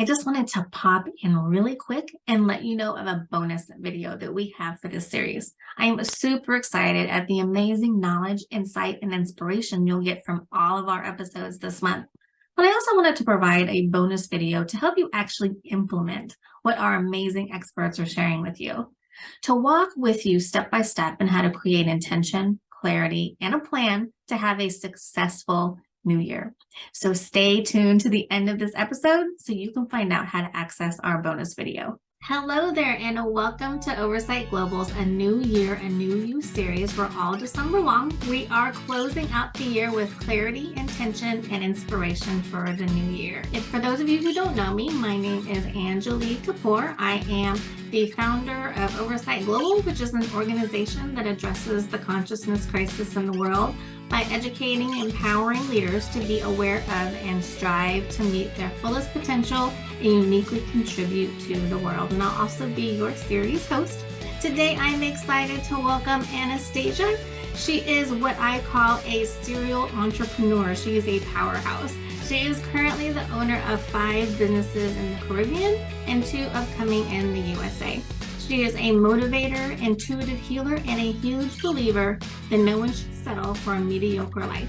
just wanted to pop in really quick and let you know of a bonus video that we have for this series. I am super excited at the amazing knowledge, insight, and inspiration you'll get from all of our episodes this month. But I also wanted to provide a bonus video to help you actually implement what our amazing experts are sharing with you. To walk with you step by step in how to create intention, clarity, and a plan to have a successful new year. So stay tuned to the end of this episode so you can find out how to access our bonus video. Hello there, and welcome to Oversight Global's A New Year, A New You series where all December long, we are closing out the year with clarity, intention, and inspiration for the new year. If for those of you who don't know me, my name is Angelique Kapoor. I am the founder of Oversight Global, which is an organization that addresses the consciousness crisis in the world by educating and empowering leaders to be aware of and strive to meet their fullest potential and uniquely contribute to the world. And I'll also be your series host. Today, I'm excited to welcome Anastasia. She is what I call a serial entrepreneur. She is a powerhouse. She is currently the owner of 5 businesses in the Caribbean and 2 upcoming in the USA. She is a motivator, intuitive healer, and a huge believer that no one should settle for a mediocre life.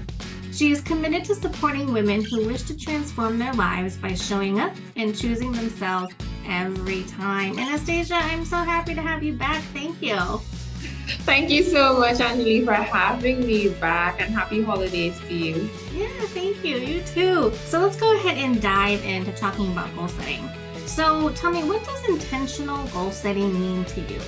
She is committed to supporting women who wish to transform their lives by showing up and choosing themselves every time. Anastasia, I'm so happy to have you back. Thank you. Thank you so much, Angelique, for having me back, and happy holidays to you. Yeah, thank you. You too. So let's go ahead and dive into talking about goal setting. So tell me, what does intentional goal setting mean to you?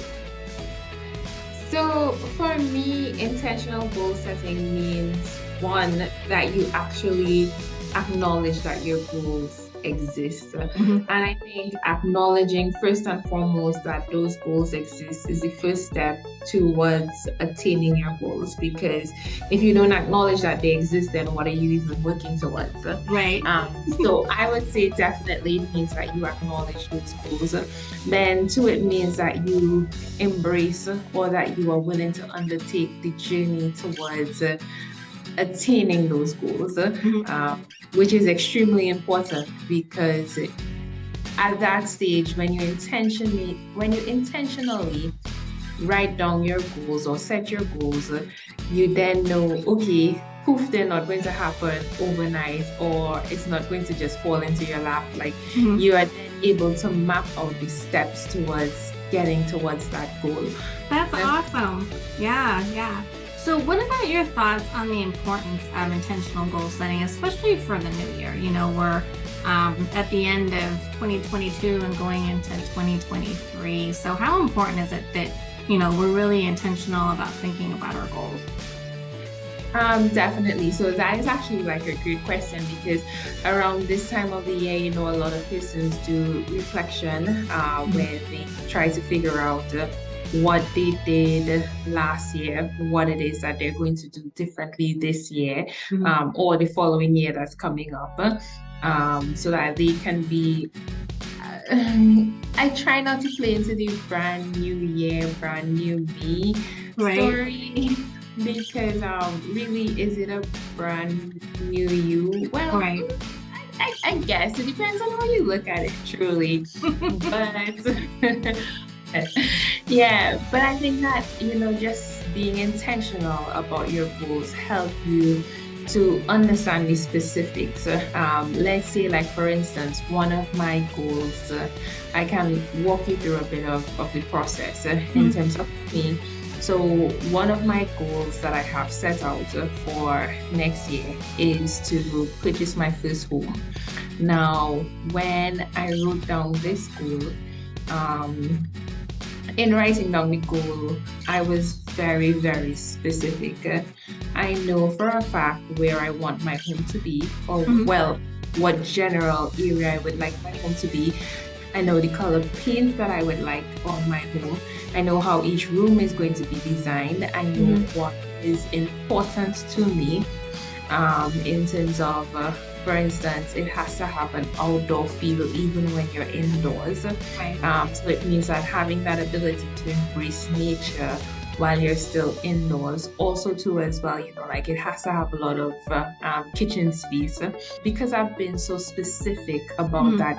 So for me, intentional goal setting means, one, that you actually acknowledge that your goals exist. And I think acknowledging first and foremost that those goals exist is the first step towards attaining your goals, because if you don't acknowledge that they exist, then what are you even working towards? Right. So I would say definitely it means that you acknowledge those goals. Then 2, it means that you embrace or that you are willing to undertake the journey towards attaining those goals, which is extremely important, because at that stage, when you intentionally write down your goals or set your goals, you then know, okay, poof, they're not going to happen overnight, or it's not going to just fall into your lap. Like you are then able to map out the steps towards getting towards that goal. That's awesome. Yeah. So what about your thoughts on the importance of intentional goal setting, especially for the new year? You know, we're at the end of 2022 and going into 2023. So how important is it that, you know, we're really intentional about thinking about our goals? Definitely. So that is actually like a great question, because around this time of the year, you know, a lot of persons do reflection where they try to figure out what they did last year, what it is that they're going to do differently this year, or the following year that's coming up, so that they can be I try not to play into the brand new year, brand new me story, because really, is it a brand new you? Well, I guess it depends on how you look at it, truly. But yeah, but I think that, you know, just being intentional about your goals help you to understand the specifics. Let's say, like, for instance, one of my goals, I can walk you through a bit of the process in terms of me. So one of my goals that I have set out for next year is to purchase my first home. Now, when I wrote down this goal, in writing down the goal, I was very, very specific. I know for a fact where I want my home to be, or well, what general area I would like my home to be. I know the color paint that I would like on my home. I know how each room is going to be designed. I know what is important to me in terms of, for instance, it has to have an outdoor feel even when you're indoors. So it means that having that ability to embrace nature while you're still indoors. Also too as well, you know, like it has to have a lot of kitchen space. Because I've been so specific about that,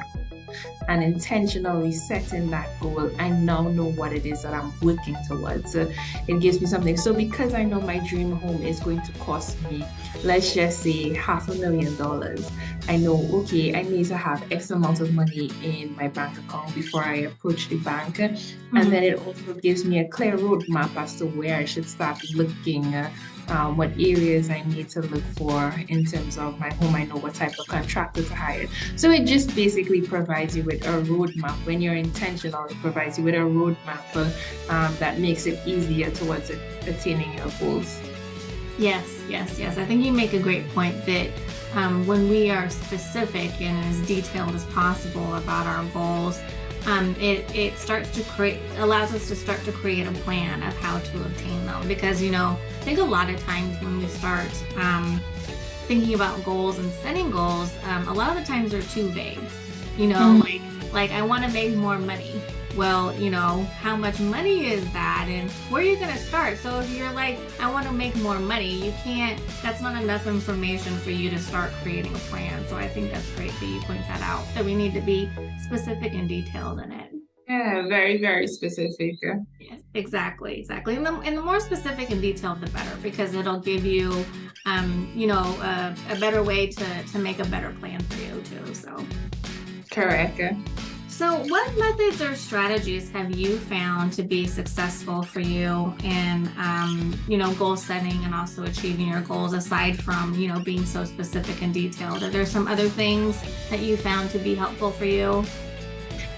and intentionally setting that goal, I now know what it is that I'm working towards. It gives me something. So because I know my dream home is going to cost me, let's just say $500,000, I know, okay, I need to have X amount of money in my bank account before I approach the bank. And then it also gives me a clear roadmap as to where I should start looking, what areas I need to look for in terms of my home. I know what type of contractor to hire. So it just basically provides you with a roadmap. When you're intentional, it provides you with a roadmap that makes it easier towards attaining your goals. Yes, yes, yes. I think you make a great point that when we are specific and as detailed as possible about our goals, it starts to allows us to start to create a plan of how to obtain them. Because, I think a lot of times when we start thinking about goals and setting goals, a lot of the times they're too vague. Like I want to make more money. Well, how much money is that and where are you going to start? So if you're like, I want to make more money, that's not enough information for you to start creating a plan. So I think that's great that you point that out, that we need to be specific and detailed in it. Yeah, very, very specific. Yes, exactly. And the more specific and detailed, the better, because it'll give you, a better way to make a better plan for you too. So. Correct. So what methods or strategies have you found to be successful for you in, goal setting and also achieving your goals, aside from, being so specific and detailed? Are there some other things that you found to be helpful for you?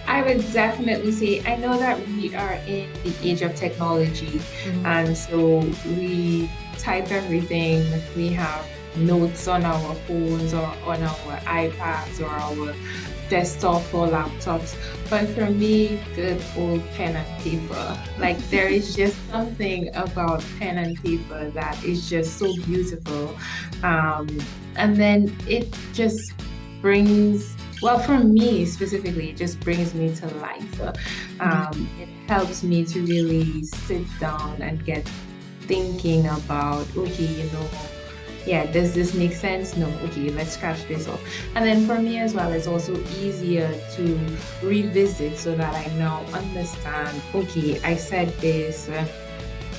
I would definitely say, I know that we are in the age of technology, and so we type everything. We have notes on our phones or on our iPads or our desktop or laptops, but for me, good old pen and paper. Like there is just something about pen and paper that is just so beautiful, and then it just brings, well, for me specifically, it just brings me to life. It helps me to really sit down and get thinking about, okay, yeah, does this make sense? No, okay, let's scratch this off. And then for me as well, it's also easier to revisit so that I now understand, okay, I said this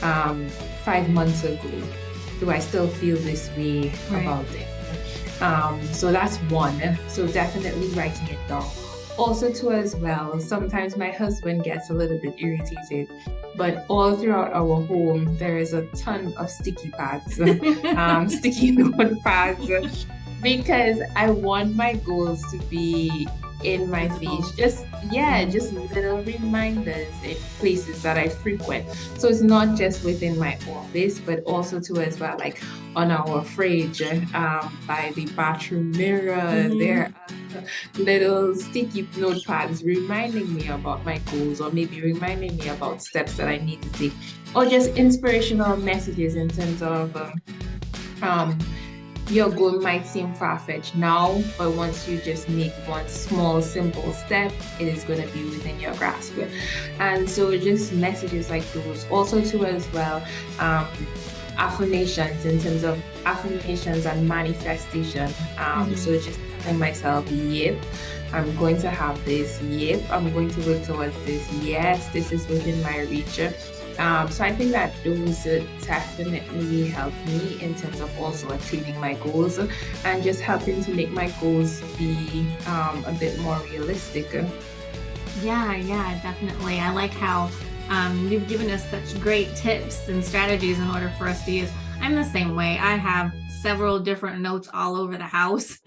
5 months ago. Do I still feel this way about it? So that's one. So definitely writing it down. Also too as well, sometimes my husband gets a little bit irritated, but all throughout our home, there is a ton of sticky pads, sticky notepads, because I want my goals to be in my face. Just little reminders in places that I frequent. So it's not just within my office, but also too as well, like on our fridge, by the bathroom mirror, there are little sticky notepads reminding me about my goals, or maybe reminding me about steps that I need to take, or just inspirational messages in terms of your goal might seem far-fetched now, but once you just make one small, simple step, it is going to be within your grasp. And so just messages like those. Also too as well, affirmations, in terms of affirmations and manifestation. So just telling myself, yep, I'm going to have this. Yep, I'm going to work towards this. Yes, this is within my reach. So I think that those definitely help me in terms of also attaining my goals and just helping to make my goals be a bit more realistic. Yeah, definitely. I like how you've given us such great tips and strategies in order for us to use. I'm the same way. I have several different notes all over the house.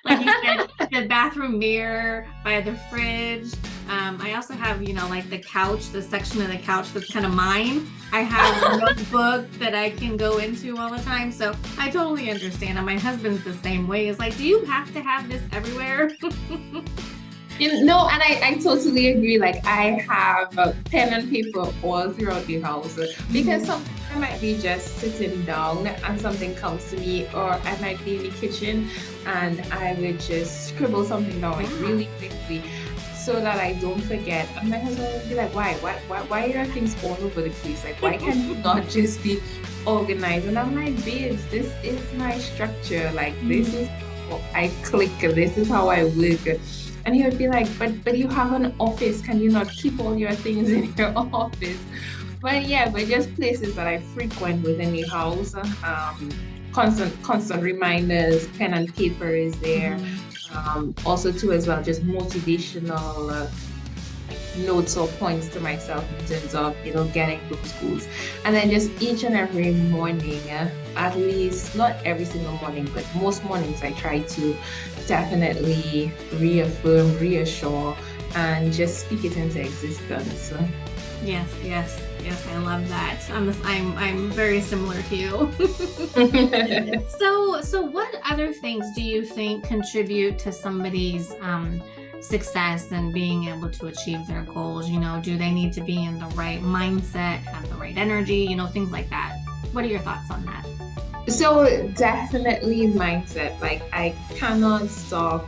Like you said, the bathroom mirror, by the fridge. I also have, like the couch, the section of the couch that's kind of mine. I have a notebook that I can go into all the time. So I totally understand. And my husband's the same way. It's like, do you have to have this everywhere? No, and I totally agree. Like I have a pen and paper all throughout the house, because sometimes I might be just sitting down and something comes to me, or I might be in the kitchen and I would just scribble something down like really quickly so that I don't forget. And my husband would be like, why are things all over the place? Like, why can't you not just be organized? And I'm like, babes, this is my structure. Like, this is how I click. This is how I work. And he would be like, but you have an office. Can you not keep all your things in your office? But yeah, but just places that I frequent within the house. Constant reminders, pen and paper is there. Also too as well, just motivational notes or points to myself in terms of getting those goals. And then just each and every morning, at least not every single morning, but most mornings, I try to definitely reaffirm, reassure, and just speak it into existence. Yes, yes, yes. I love that. I'm very similar to you. So what other things do you think contribute to somebody's success and being able to achieve their goals? Do they need to be in the right mindset, have the right energy, things like that? What are your thoughts on that? So definitely mindset. Like I cannot stop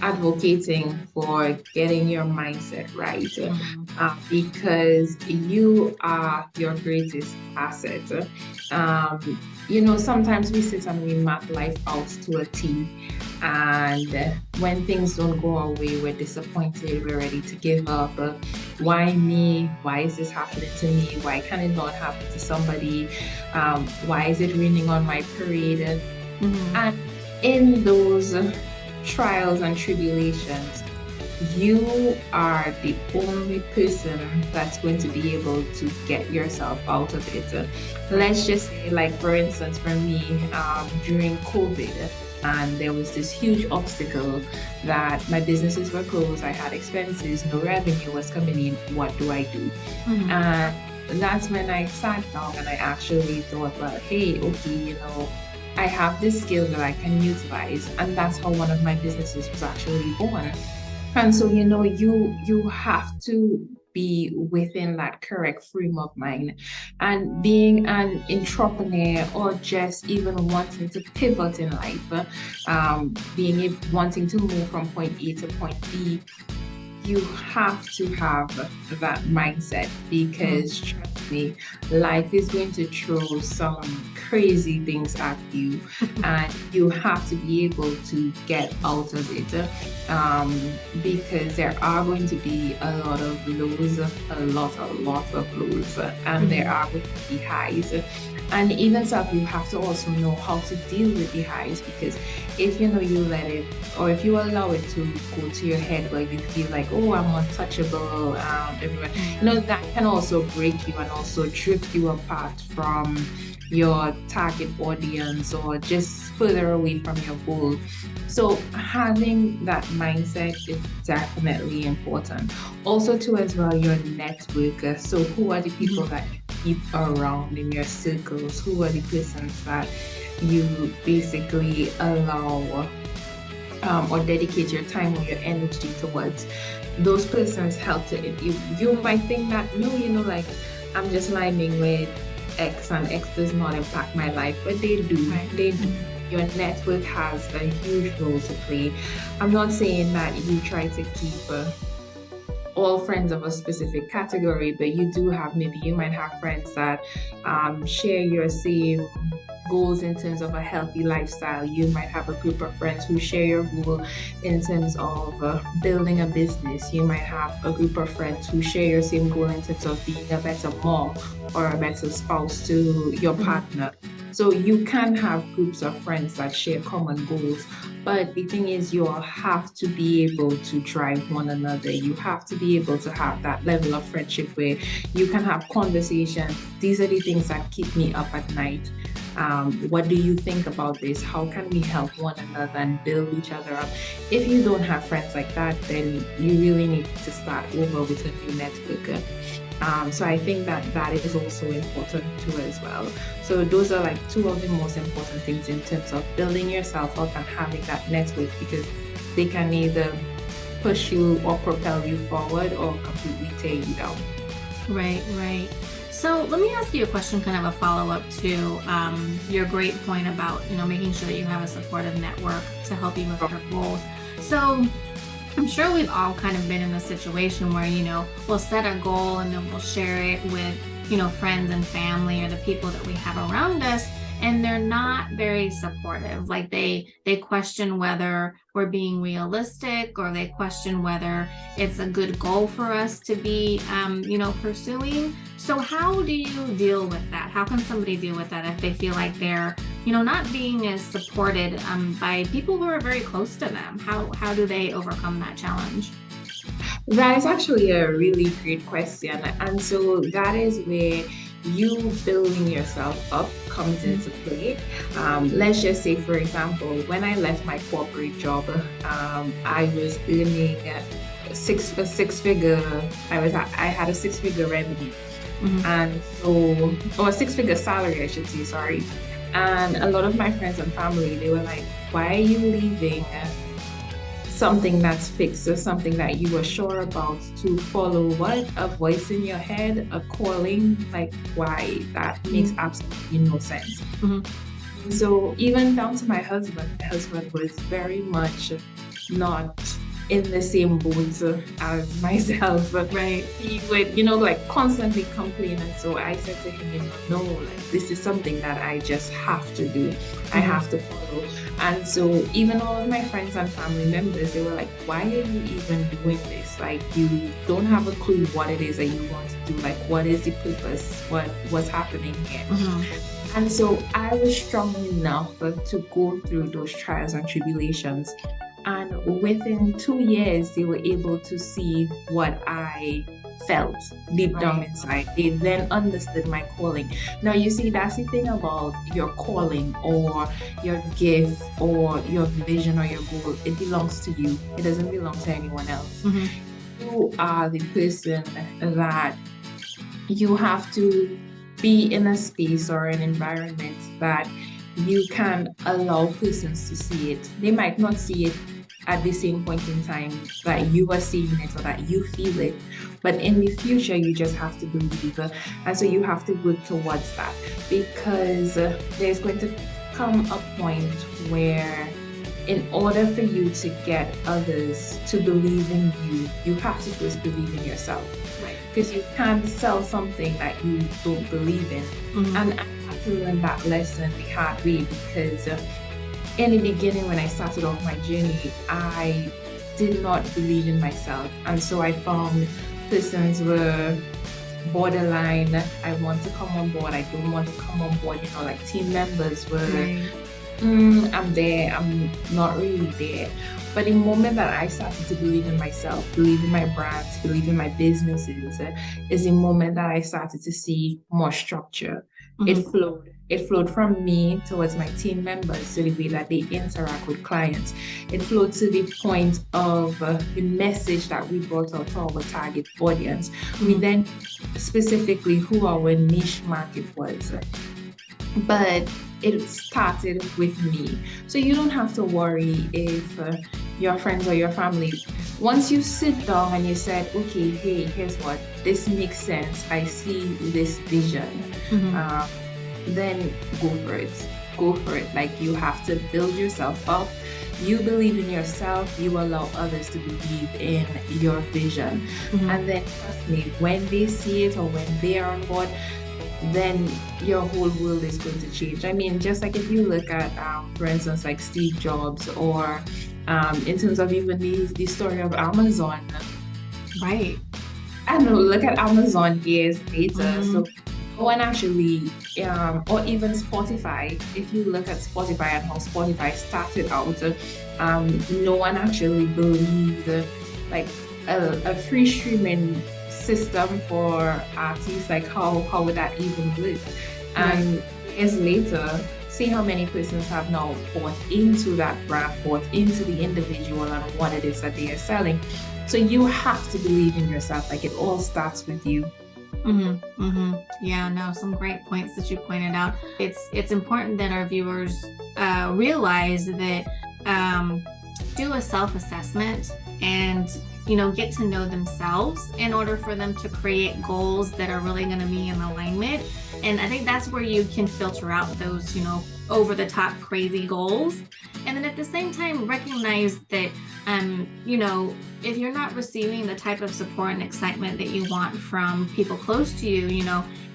advocating for getting your mindset right, because you are your greatest asset. Sometimes we sit and we map life out to a T, and when things don't go our way, we're disappointed, we're ready to give up. Why me? Why is this happening to me? Why can it not happen to somebody? Why is it raining on my parade? And in those trials and tribulations, you are the only person that's going to be able to get yourself out of it. Let's just say, like for instance, for me, during COVID, and there was this huge obstacle that my businesses were closed, I had expenses, no revenue was coming in. What do I do? And that's when I sat down and I actually thought, well, hey, okay, I have this skill that I can utilize, and that's how one of my businesses was actually born. And so, you have to be within that correct frame of mind. And being an entrepreneur, or just even wanting to pivot in life, wanting to move from point A to point B, you have to have that mindset, because trust me, life is going to throw some crazy things at you, and you have to be able to get out of it, because there are going to be a lot of lows, a lot of lows, and there are going to be highs. And even so, you have to also know how to deal with the highs, because if you let it, or if you allow it to go to your head where you feel like, oh, I'm untouchable, everyone, that can also break you and also drift you apart from your target audience, or just further away from your goal. So having that mindset is definitely important. Also too as well, your network. So who are the people that you keep around in your circles? Who are the persons that you basically allow or dedicate your time or your energy towards? Those persons help to, you might think that, no, like I'm just liming with X and X does not impact my life, but they do. Right. They do. Your network has a huge role to play. I'm not saying that you try to keep all friends of a specific category, but you might have friends that share your same goals in terms of a healthy lifestyle. You might have a group of friends who share your goal in terms of building a business. You might have a group of friends who share your same goal in terms of being a better mom or a better spouse to your partner. So you can have groups of friends that share common goals, but the thing is, you all have to be able to drive one another. You have to be able to have that level of friendship where you can have conversations. These are the things that keep me up at night. What do you think about this? How can we help one another and build each other up? If you don't have friends like that, then you really need to start over with a new network. So I think that is also important too as well. So those are like two of the most important things in terms of building yourself up and having that network, because they can either push you or propel you forward or completely tear you down. Right. So let me ask you a question, kind of a follow-up to your great point about, making sure that you have a supportive network to help you with your goals. So I'm sure we've all kind of been in a situation where, we'll set a goal and then we'll share it with, friends and family or the people that we have around us. and they're not very supportive. Like they question whether we're being realistic, or they question whether it's a good goal for us to be, pursuing. So how do you deal with that? How can somebody deal with that if they feel like they're, not being as supported by people who are very close to them? How do they overcome that challenge? That is actually a really great question. And so that is where you building yourself up comes into play. Let's just say, for example, when I left my corporate job, I was earning a six figure. I had a six-figure revenue, and so, or a six-figure salary, I should say. Sorry. And a lot of my friends and family, they were like, "Why are you leaving something that's fixed, or something that you were sure about, to follow what? A voice in your head, a calling? Like, why? That makes absolutely no sense." So even down to my husband was very much not in the same boat as myself. Right. He would, like constantly complain. And so I said to him, no, like this is something that I just have to do. I have to follow. And so even all of my friends and family members, they were like, why are you even doing this? Like, you don't have a clue what it is that you want to do. Like, what is the purpose? What's happening here? And so I was strong enough to go through those trials and tribulations. And within 2 years, they were able to see what I felt deep down inside. They then understood my calling. Now, you see, that's the thing about your calling or your gift or your vision or your goal. It belongs to you. It doesn't belong to anyone else. You are the person that you have to be in a space or an environment that you can allow persons to see it. They might not see it at the same point in time that you are seeing it or that you feel it, but in the future you just have to believe, and so you have to work towards that, because there's going to come a point where, in order for you to get others to believe in you, you have to first believe in yourself. Right. Because you can't sell something that you don't believe in. And I had to learn that lesson the hard way, because in the beginning, when I started off my journey, I did not believe in myself. And so I found persons were borderline, I want to come on board, I don't want to come on board, like team members were, I'm there, I'm not really there. But the moment that I started to believe in myself, believe in my brands, believe in my businesses, is the moment that I started to see more structure. It flowed from me towards my team members, to the way that they interact with clients. It flowed to the point of the message that we brought out to our target audience. We then specifically who our niche market was. But it started with me. So you don't have to worry if your friends or your family, once you sit down and you said, okay, hey, here's what, this makes sense, I see this vision, then go for it. Go for it. Like, you have to build yourself up. You believe in yourself, you allow others to believe in your vision. And then trust me, when they see it or when they are on board, then your whole world is going to change. I mean, just like if you look at, for instance, like Steve Jobs, or in terms of even the story of Amazon. Right. I don't know, look at Amazon years later. So no one actually, or even Spotify, if you look at Spotify and how Spotify started out, no one actually believed like a free streaming system for artists, like how would that even work? And years later, see how many persons have now bought into that brand, bought into the individual and what it is that they are selling. So you have to believe in yourself. Like, it all starts with you. Yeah, no, some great points that you pointed out. It's important that our viewers realize that do a self-assessment and get to know themselves in order for them to create goals that are really going to be in alignment. And I think that's where you can filter out those, over the top crazy goals. And then at the same time, recognize that, if you're not receiving the type of support and excitement that you want from people close to you,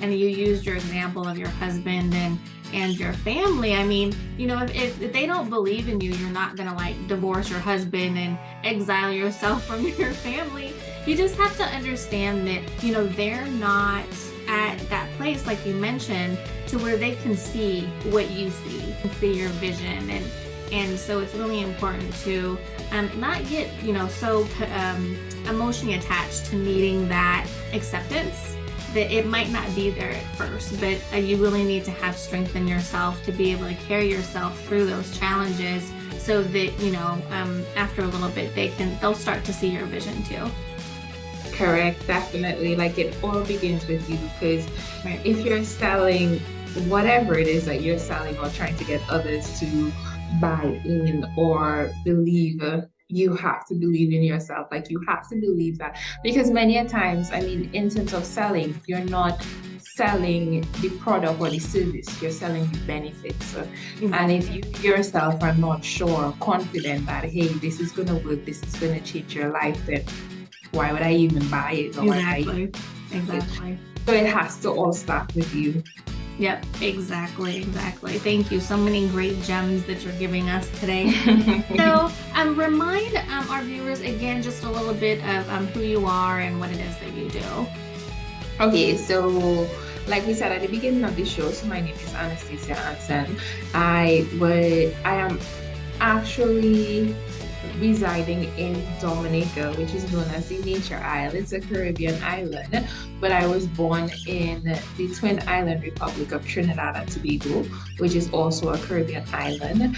and you used your example of your husband and and your family. I mean, you know, if they don't believe in you, you're not gonna like divorce your husband and exile yourself from your family. You just have to understand that, you know, they're not at that place, like you mentioned, to where they can see what you see your vision. And so it's really important to not get, you know, so emotionally attached to needing that acceptance that it might not be there at first, but you really need to have strength in yourself to be able to carry yourself through those challenges, so that, you know, after a little bit, they'll start to see your vision too. Correct, definitely. Like, it all begins with you, because if you're selling whatever it is that you're selling or trying to get others to buy in or believe, you have to believe in yourself. Like, you have to believe that, because many a times, I mean, in terms of selling, you're not selling the product or the service, you're selling the benefits. And if you yourself are not sure, confident that, hey, this is going to work, this is going to change your life, then why would I even buy it? Or Exactly. So it has to all start with you. Yep, exactly. Thank you. So many great gems that you're giving us today. So remind our viewers again just a little bit of who you are and what it is that you do. Okay, so like we said at the beginning of the show, so my name is Anastasia Anselm. I am actually residing in Dominica, which is known as the Nature Isle. It's a Caribbean island, but I was born in the Twin Island Republic of Trinidad and Tobago, which is also a Caribbean island.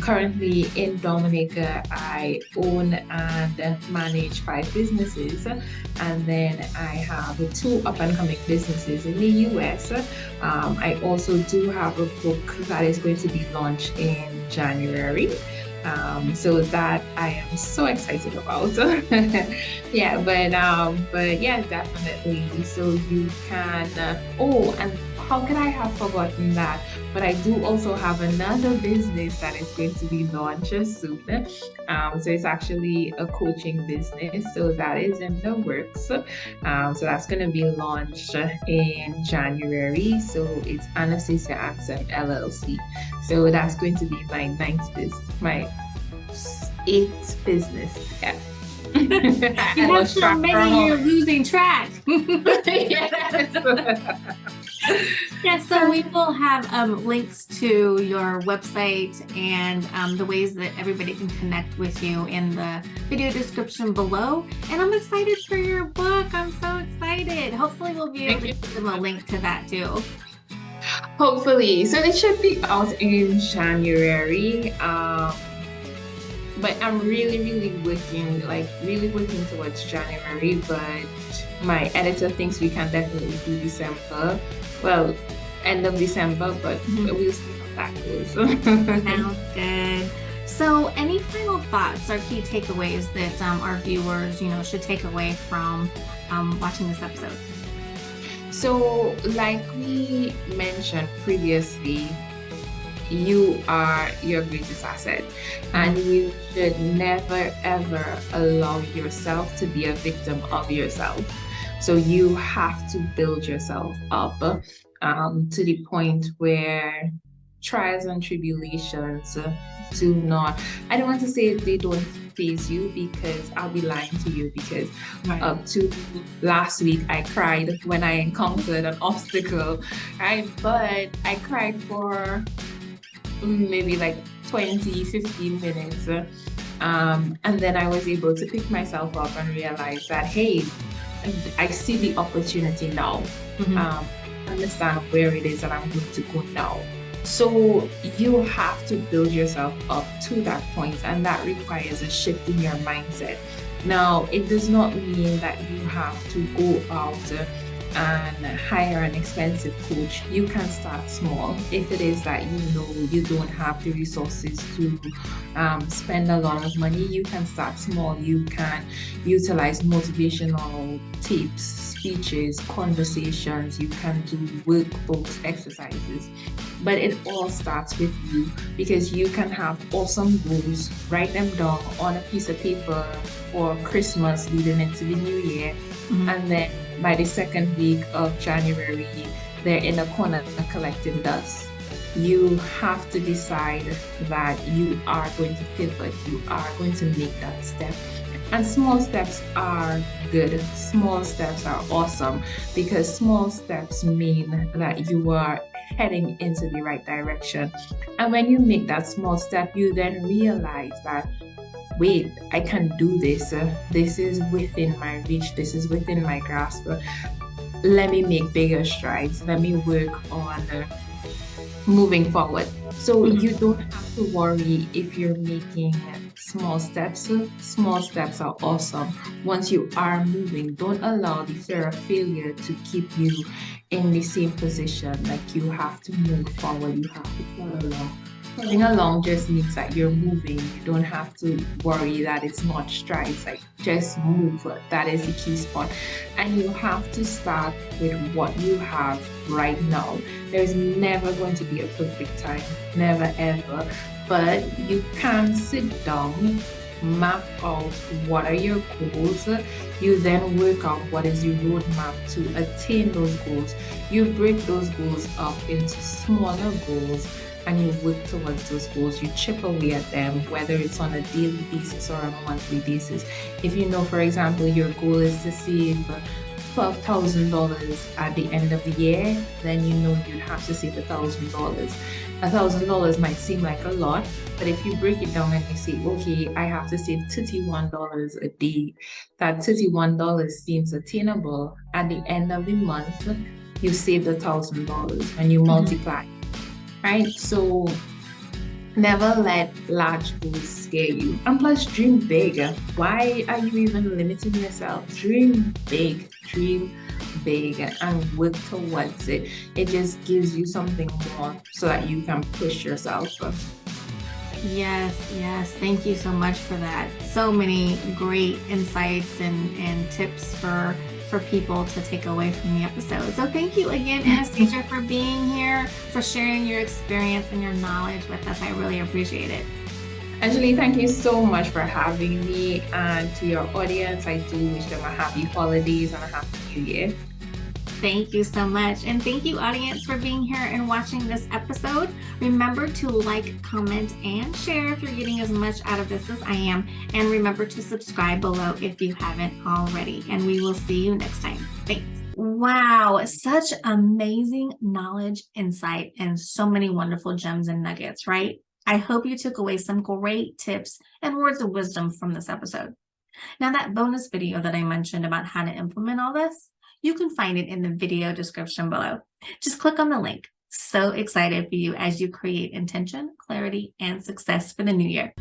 Currently in Dominica, I own and manage 5 businesses, and then I have 2 up-and-coming businesses in the US. I also do have a book that is going to be launched in January. So that I am so excited about. Yeah, but yeah, definitely. So you can, and how could I have forgotten that? But I do also have another business that is going to be launched soon. So it's actually a coaching business. So that is in the works. So that's going to be launched in January. So it's Anastasia Anselm LLC. So that's going to be my 8th business. Yeah. You have so many, you're losing track. Yes, so we will have links to your website and the ways that everybody can connect with you in the video description below. And I'm excited for your book. I'm so excited. Hopefully we'll be able to give them a link to that too. Hopefully. So it should be out in January. But I'm really working towards January, but my editor thinks we can definitely do December. Well, end of December, but we'll see how that goes. Sounds good. So any final thoughts or key takeaways that our viewers, you know, should take away from watching this episode? So like we mentioned previously, you are your greatest asset, and you should never ever allow yourself to be a victim of yourself. So you have to build yourself up to the point where trials and tribulations do not, I don't want to say they don't phase you, because I'll be lying to you, because up to last week I cried when I encountered an obstacle, right? But I cried for maybe like 20-15 minutes, and then I was able to pick myself up and realize that, hey, I see the opportunity now. Understand where it is that I'm going to go now. So you have to build yourself up to that point, and that requires a shift in your mindset. Now, it does not mean that you have to go out and hire an expensive coach. You can start small. If it is that you know you don't have the resources to spend a lot of money, you can start small. You can utilize motivational tips, speeches, conversations. You can do workbooks, exercises. But it all starts with you, because you can have awesome goals, write them down on a piece of paper for Christmas leading into the new year, and then by the second week of January, they're in a corner collecting dust. you have to decide that you are going to pivot, you are going to make that step. And small steps are good. Small steps are awesome because small steps mean that you are heading into the right direction. And when you make that small step, you then realize that, wait, I can do this. This is within my reach. This is within my grasp. Let me make bigger strides. Let me work on moving forward. So Mhm. you don't have to worry if you're making small steps. Small steps are awesome. Once you are moving, don't allow the fear of failure to keep you in the same position. Like you have to move forward, you have to follow along. Following along just means that you're moving. You don't have to worry that it's not strides. Like just move. That is the key spot. And you have to start with what you have right now. There's never going to be a perfect time, never ever. But you can sit down, map out what are your goals. You then work out what is your roadmap to attain those goals. You break those goals up into smaller goals and you work towards those goals. You chip away at them, whether it's on a daily basis or a monthly basis. If you know, for example, your goal is to save $12,000 at the end of the year, then you know you'd have to save $1,000. $1,000 might seem like a lot, but if you break it down and you say, okay, I have to save $31 a day, that $31 seems attainable. At the end of the month, you saved $1,000 and you Mhm. multiply, right? So never let large goals scare you. And plus, dream big. Why are you even limiting yourself? Dream big, and work towards it. It just gives you something more so that you can push yourself. Yes, yes. Thank you so much for that. So many great insights and tips for people to take away from the episode. So thank you again, Anastasia, for being here, for sharing your experience and your knowledge with us. I really appreciate it. Angeli, thank you so much for having me. And to your audience, I do wish them a happy holidays and a happy new year. Thank you so much. And thank you, audience, for being here and watching this episode. Remember to like, comment, and share if you're getting as much out of this as I am. And remember to subscribe below if you haven't already. And we will see you next time. Thanks. Wow, such amazing knowledge, insight, and so many wonderful gems and nuggets, right? I hope you took away some great tips and words of wisdom from this episode. Now, that bonus video that I mentioned about how to implement all this, you can find it in the video description below. Just click on the link. So excited for you as you create intention, clarity, and success for the new year.